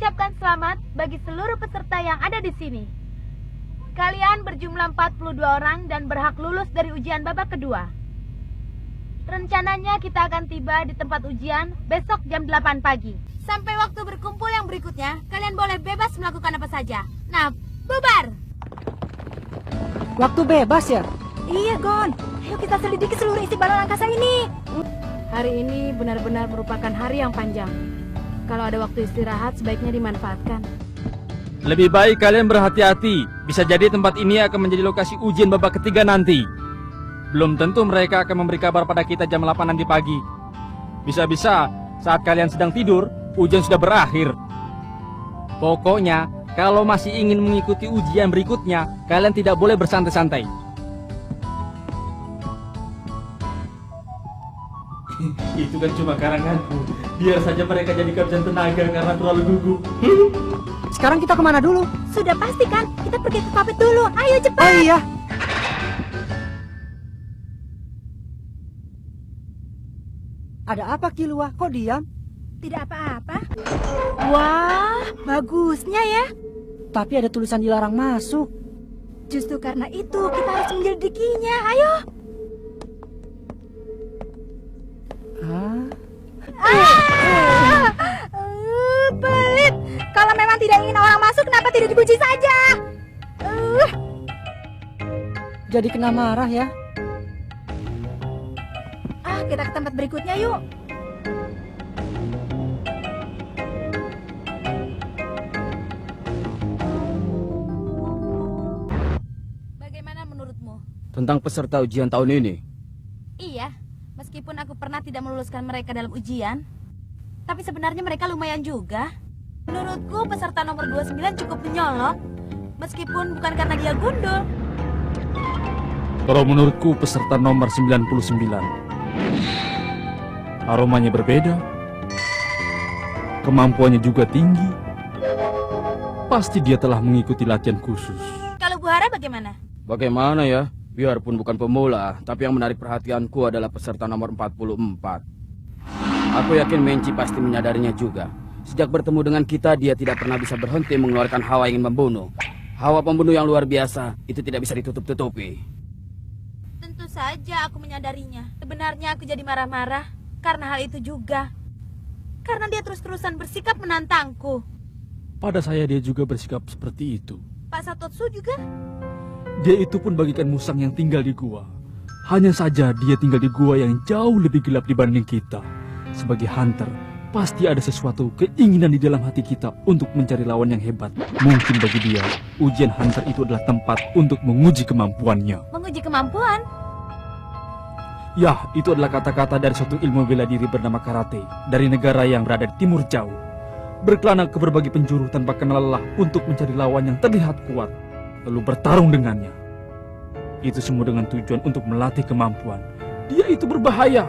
mengucapkan selamat bagi seluruh peserta yang ada di sini. Kalian berjumlah 42 orang dan berhak lulus dari ujian babak kedua. Rencananya kita akan tiba di tempat ujian besok jam 8 pagi. Sampai waktu berkumpul yang berikutnya, kalian boleh bebas melakukan apa saja. Nah, bubar! Waktu bebas ya? Iya, Gon. Ayo kita selidiki seluruh isi balon angkasa ini. Hari ini benar-benar merupakan hari yang panjang. Kalau ada waktu istirahat, sebaiknya dimanfaatkan. Lebih baik kalian berhati-hati. Bisa jadi tempat ini akan menjadi lokasi ujian babak ketiga nanti. Belum tentu mereka akan memberi kabar pada kita jam 8 nanti pagi. Bisa-bisa saat kalian sedang tidur, ujian sudah berakhir. Pokoknya, kalau masih ingin mengikuti ujian berikutnya, kalian tidak boleh bersantai-santai. Itu kan cuma karanganku. Biar saja mereka jadi kehabisan tenaga karena terlalu gugup. Sekarang kita kemana dulu? Sudah pasti kan? Kita pergi ke pabrik dulu. Ayo cepat. Oh iya. Ada apa Kilua? Kok diam? Tidak apa-apa. Wah, bagusnya ya. Tapi ada tulisan dilarang masuk. Justru karena itu kita harus menyelidikinya. Ayo. Pelit. Kalau memang tidak ingin orang masuk, kenapa tidak dikunci saja? Jadi kena marah ya? Kita ke tempat berikutnya yuk. Bagaimana menurutmu? Tentang peserta ujian tahun ini? Iya, meskipun aku pernah tidak meluluskan mereka dalam ujian, tapi sebenarnya mereka lumayan juga. Menurutku peserta nomor 29 cukup menyolok, meskipun bukan karena dia gundul. Kalau menurutku peserta nomor 99, aromanya berbeda, kemampuannya juga tinggi. Pasti dia telah mengikuti latihan khusus. Kalau Bu Hara bagaimana? Bagaimana ya? Biarpun bukan pemula, tapi yang menarik perhatianku adalah peserta nomor 44. Aku yakin Menci pasti menyadarinya juga. Sejak bertemu dengan kita, dia tidak pernah bisa berhenti mengeluarkan hawa ingin membunuh. Hawa pembunuh yang luar biasa, itu tidak bisa ditutup-tutupi. Tentu saja aku menyadarinya. Sebenarnya aku jadi marah-marah karena hal itu juga. Karena dia terus-terusan bersikap menantangku. Pada saya dia juga bersikap seperti itu. Pak Satotsu juga? Dia itu pun bagikan musang yang tinggal di gua. Hanya saja dia tinggal di gua yang jauh lebih gelap dibanding kita. Sebagai hunter, pasti ada sesuatu keinginan di dalam hati kita untuk mencari lawan yang hebat. Mungkin bagi dia, ujian hunter itu adalah tempat untuk menguji kemampuannya. Menguji kemampuan? Ya, itu adalah kata-kata dari suatu ilmu bela diri bernama karate, dari negara yang berada di timur jauh. Berkelana ke berbagai penjuru tanpa kenal lelah untuk mencari lawan yang terlihat kuat, lalu bertarung dengannya. Itu semua dengan tujuan untuk melatih kemampuan. Dia itu berbahaya.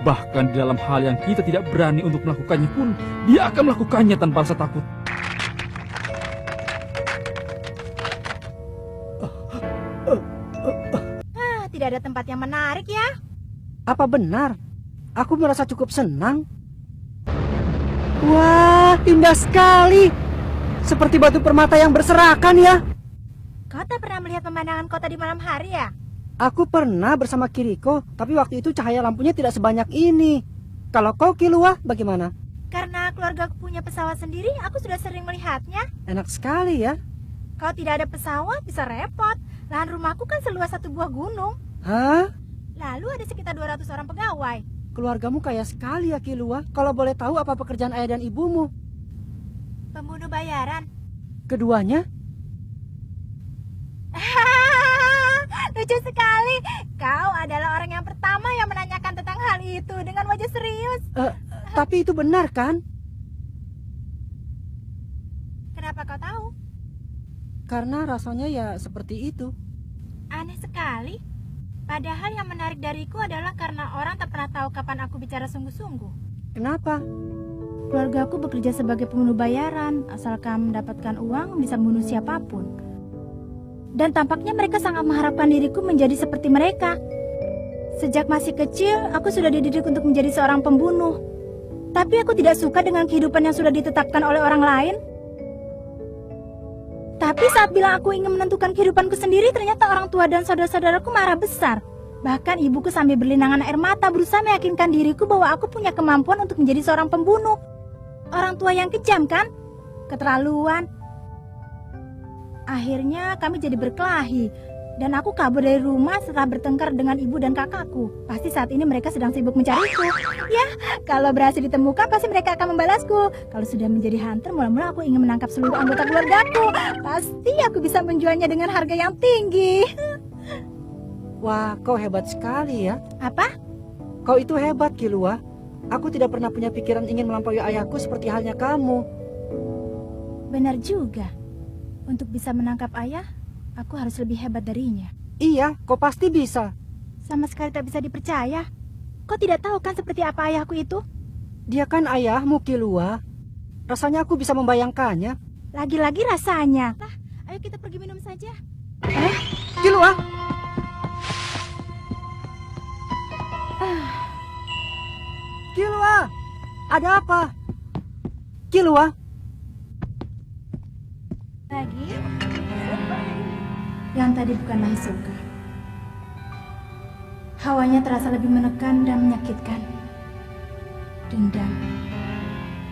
Bahkan di dalam hal yang kita tidak berani untuk melakukannya pun, dia akan melakukannya tanpa rasa takut. Tidak ada tempat yang menarik ya. Apa benar? Aku merasa cukup senang. Wah, indah sekali. Seperti batu permata yang berserakan ya. Kau tak pernah melihat pemandangan kota di malam hari ya? Aku pernah bersama Kiriko, tapi waktu itu cahaya lampunya tidak sebanyak ini. Kalau kau Kilua, bagaimana? Karena keluarga aku punya pesawat sendiri, aku sudah sering melihatnya. Enak sekali ya. Kalau tidak ada pesawat, bisa repot. Lahan rumahku kan seluas satu buah gunung. Hah? Lalu ada sekitar 200 orang pegawai. Keluargamu kaya sekali ya Kilua. Kalau boleh tahu apa pekerjaan ayah dan ibumu? Pembunuh bayaran. Keduanya? Lucu sekali. Kau adalah orang yang pertama yang menanyakan tentang hal itu dengan wajah serius. Tapi itu benar kan? Kenapa kau tahu? Karena rasanya ya seperti itu. Aneh sekali. Padahal yang menarik dariku adalah karena orang tak pernah tahu kapan aku bicara sungguh-sungguh. Kenapa? Keluarga aku bekerja sebagai pembunuh bayaran. Asalkan mendapatkan uang, bisa membunuh siapapun. Dan tampaknya mereka sangat mengharapkan diriku menjadi seperti mereka. Sejak masih kecil, aku sudah dididik untuk menjadi seorang pembunuh. Tapi aku tidak suka dengan kehidupan yang sudah ditetapkan oleh orang lain. Tapi saat bilang aku ingin menentukan kehidupanku sendiri, ternyata orang tua dan saudara-saudaraku marah besar. Bahkan ibuku sambil berlinangan air mata berusaha meyakinkan diriku bahwa aku punya kemampuan untuk menjadi seorang pembunuh. Orang tua yang kejam kan? Keterlaluan. Akhirnya kami jadi berkelahi. Dan aku kabur dari rumah setelah bertengkar dengan ibu dan kakakku. Pasti saat ini mereka sedang sibuk mencariku. Ya, kalau berhasil ditemukan pasti mereka akan membalasku. Kalau sudah menjadi hunter, mula-mula aku ingin menangkap seluruh anggota keluargaku. Pasti aku bisa menjualnya dengan harga yang tinggi. Wah, kau hebat sekali ya. Apa? Kau itu hebat, Kilua. Aku tidak pernah punya pikiran ingin melampaui ayahku seperti halnya kamu. Benar juga. Untuk bisa menangkap ayah, aku harus lebih hebat darinya. Iya, kau pasti bisa. Sama sekali tak bisa dipercaya. Kau tidak tahu kan seperti apa ayahku itu? Dia kan ayahmu, Kilua. Rasanya aku bisa membayangkannya. Lagi-lagi rasanya. Ayo kita pergi minum saja. Kilua! Kilua! Ada apa? Kilua! Lagi? Yang tadi bukanlah Hisoka. Hawanya terasa lebih menekan dan menyakitkan. Dendam.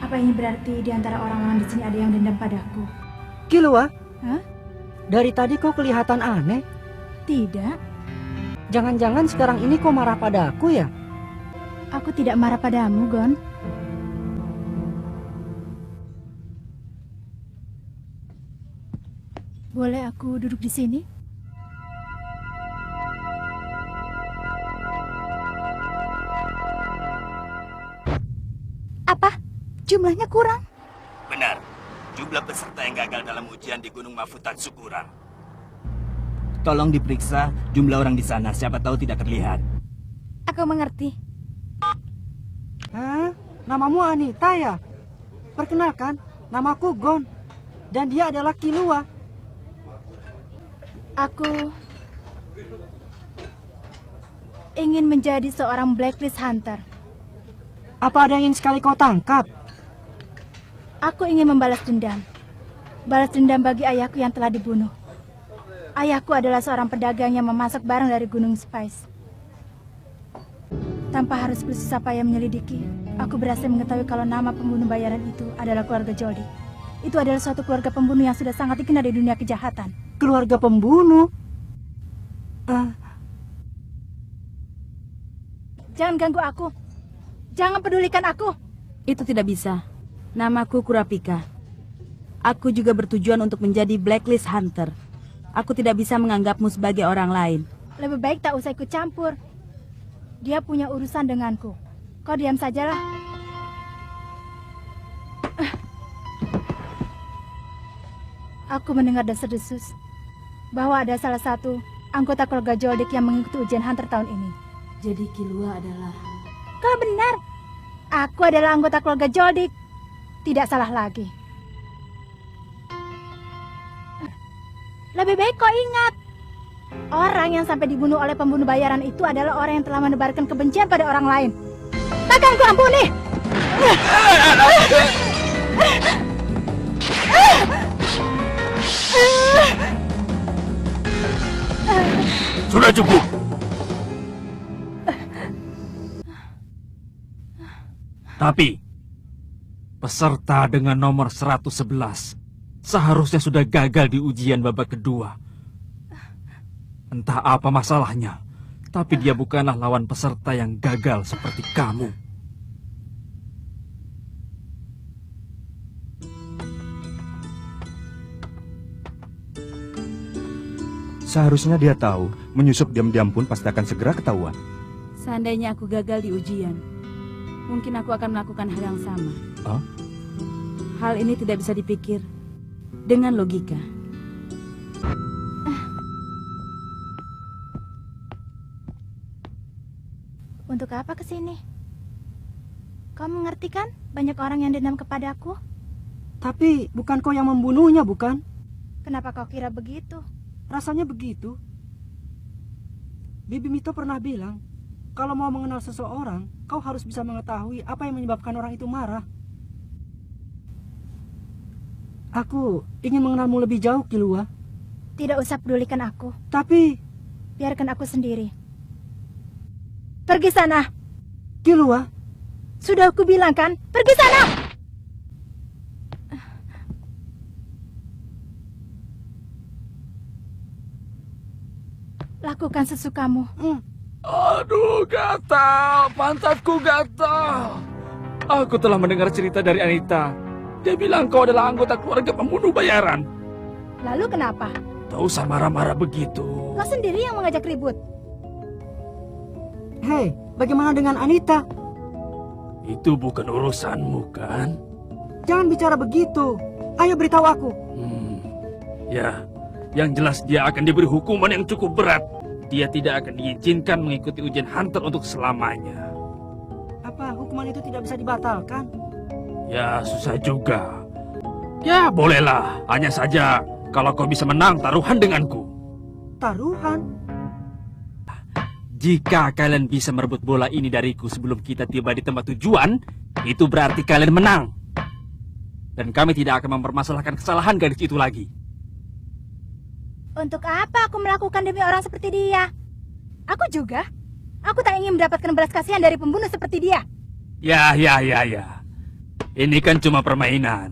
Apa ini berarti di antara orang-orang di sini ada yang dendam padaku? Kilua! Hah? Dari tadi kau kelihatan aneh. Tidak. Jangan-jangan sekarang ini kau marah pada aku ya? Aku tidak marah padamu, Gon. Boleh aku duduk di sini? Apa? Jumlahnya kurang? Benar, jumlah peserta yang gagal dalam ujian di Gunung Mafutatsu kurang. Tolong diperiksa jumlah orang di sana, siapa tahu tidak terlihat. Aku mengerti. Hah? Namamu Anita ya? Perkenalkan, namaku Gon. Dan dia adalah Kilua. Aku ingin menjadi seorang blacklist hunter. Apa ada yang ingin sekali kau tangkap? Aku ingin membalas dendam. Balas dendam bagi ayahku yang telah dibunuh. Ayahku adalah seorang pedagang yang memasak barang dari Gunung Spice. Tanpa harus bersusah payah menyelidiki, aku berhasil mengetahui kalau nama pembunuh bayaran itu adalah keluarga Jody. Itu adalah suatu keluarga pembunuh yang sudah sangat dikenal di dunia kejahatan. Keluarga pembunuh? Jangan ganggu aku. Jangan pedulikan aku. Itu tidak bisa. Namaku Kurapika. Aku juga bertujuan untuk menjadi blacklist hunter. Aku tidak bisa menganggapmu sebagai orang lain. Lebih baik tak usah ikut campur. Dia punya urusan denganku. Kau diam sajalah. Aku mendengar desas-desus bahwa ada salah satu anggota keluarga Joldik yang mengikuti ujian hunter tahun ini. Jadi Kilua adalah... Kau benar. Aku adalah anggota keluarga Joldik. Tidak salah lagi. Lebih baik kau ingat, orang yang sampai dibunuh oleh pembunuh bayaran itu adalah orang yang telah menebarkan kebencian pada orang lain. Takkan ku ampuni. Sudah cukup. Tapi, peserta dengan nomor 111 seharusnya sudah gagal di ujian babak kedua. Entah apa masalahnya, tapi dia bukanlah lawan peserta yang gagal seperti kamu. Seharusnya dia tahu, menyusup diam-diam pun pasti akan segera ketahuan. Seandainya aku gagal di ujian, mungkin aku akan melakukan hal yang sama. Oh? Hal ini tidak bisa dipikir dengan logika. Untuk apa kesini? Kau mengerti kan? Banyak orang yang dendam kepadaku. Tapi bukan kau yang membunuhnya, bukan? Kenapa kau kira begitu? Rasanya begitu. Bibi Mito pernah bilang, Kalau mau mengenal seseorang, kau harus bisa mengetahui apa yang menyebabkan orang itu marah. Aku ingin mengenalmu lebih jauh, Kilua. Tidak usah pedulikan aku. Tapi, Biarkan aku sendiri. Pergi sana. Kilua, Sudah aku bilang kan, pergi sana. Lakukan sesukamu. Aduh, gatal. Pantatku gatal. Aku telah mendengar cerita dari Anita. Dia bilang kau adalah anggota keluarga pembunuh bayaran. Lalu kenapa? Tak usah marah-marah begitu. Kau sendiri yang mengajak ribut. hei, bagaimana dengan Anita? Itu bukan urusanmu, kan? Jangan bicara begitu. Ayo beritahu aku. Ya, yang jelas dia akan diberi hukuman yang cukup berat. Dia tidak akan diizinkan mengikuti ujian hunter untuk selamanya. Apa hukuman itu tidak bisa dibatalkan? Ya, susah juga. Ya, bolehlah. Hanya saja kalau kau bisa menang taruhan denganku. Taruhan? Jika kalian bisa merebut bola ini dariku sebelum kita tiba di tempat tujuan, itu berarti kalian menang. Dan kami tidak akan mempermasalahkan kesalahan gadis itu lagi. Untuk apa aku melakukan demi orang seperti dia? Aku juga. Aku tak ingin mendapatkan belas kasihan dari pembunuh seperti dia. Ya. Ini kan cuma permainan.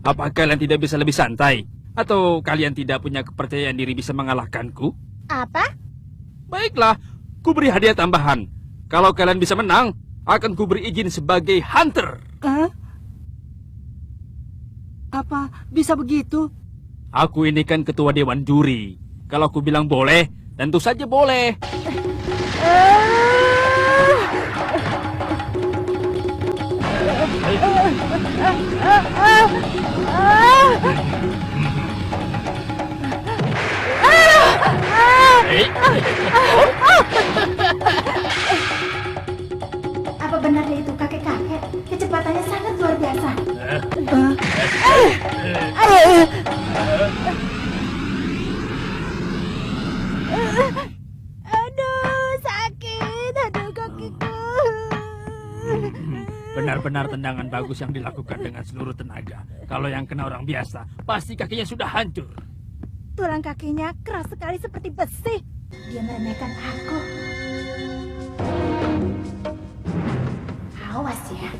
Apa kalian tidak bisa lebih santai? Atau kalian tidak punya kepercayaan diri bisa mengalahkanku? Apa? Baiklah, ku beri hadiah tambahan. Kalau kalian bisa menang, akan ku beri izin sebagai hunter. Hah? Apa bisa begitu? Aku ini kan ketua dewan juri. Kalau ku bilang boleh, tentu saja boleh. Apa benar dia itu kakek-kakek? Kecepatannya sangat luar biasa. Aduh, sakit. Aduh, kakiku. Benar-benar tendangan bagus yang dilakukan dengan seluruh tenaga. Kalau yang kena orang biasa, pasti kakinya sudah hancur. Tulang kakinya keras sekali seperti besi. Dia meremehkan aku. Awas ya.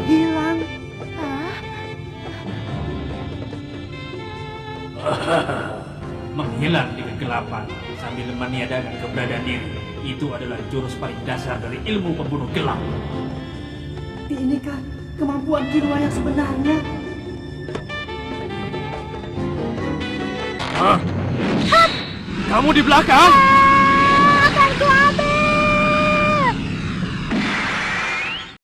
Hilang. Menghilang di kegelapan sambil meniadakan keberadaan diri. Itu adalah jurus paling dasar dari ilmu pembunuh gelap. Inikah kemampuan Kilua yang sebenarnya? Hah? Kamu di belakang?